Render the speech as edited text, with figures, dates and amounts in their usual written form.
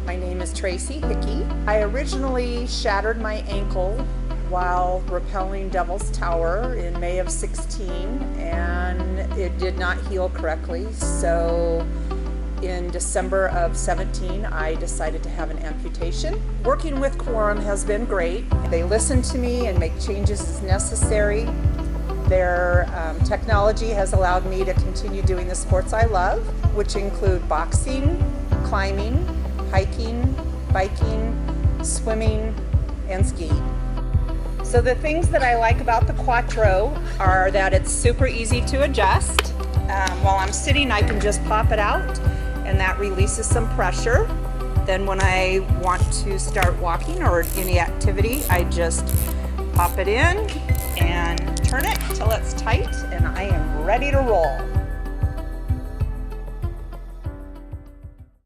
My name is Tracy Hickey. I originally shattered my ankle while rappelling Devil's Tower in May of 16, and it did not heal correctly. So in December of 17, I decided to have an amputation. Working with Quorum has been great. They listen to me and make changes as necessary. Their technology has allowed me to continue doing the sports I love, which include boxing, climbing, hiking, biking, swimming, and skiing. So the things that I like about the Quattro are that it's super easy to adjust. While I'm sitting, I can just pop it out, and that releases some pressure. Then when I want to start walking or any activity, I just pop it in and turn it till it's tight, and I am ready to roll.